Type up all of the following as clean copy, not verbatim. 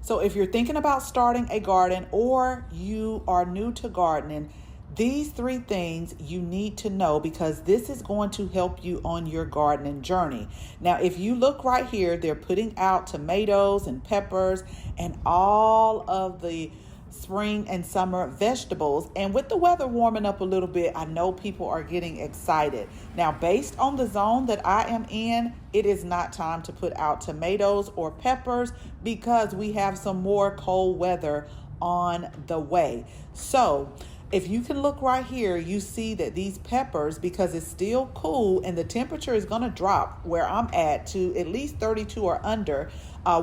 So if you're thinking about starting a garden or you are new to gardening, these 3 things you need to know, because this is going to help you on your gardening journey. Now, if you look right here, they're putting out tomatoes and peppers and all of the spring and summer vegetables. And with the weather warming up a little bit, I know people are getting excited. Now, based on the zone that I am in, it is not time to put out tomatoes or peppers because we have some more cold weather on the way. So if you can look right here, you see that these peppers, because it's still cool and the temperature is going to drop where I'm at to at least 32 or under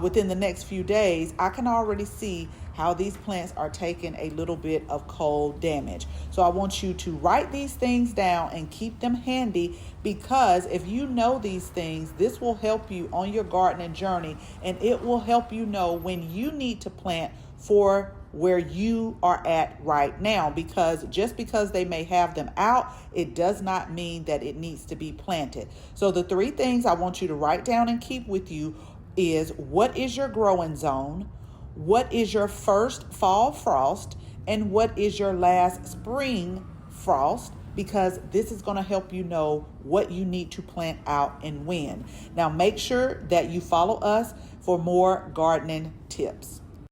within the next few days, I can already see how these plants are taking a little bit of cold damage. So I want you to write these things down and keep them handy, because if you know these things, this will help you on your gardening journey, and it will help you know when you need to plant for where you are at right now. Because just because they may have them out, it does not mean that it needs to be planted. So the 3 things I want you to write down and keep with you is: what is your growing zone? What is your first fall frost? And what is your last spring frost? Because this is going to help you know what you need to plant out and when. Now make sure that you follow us for more gardening tips.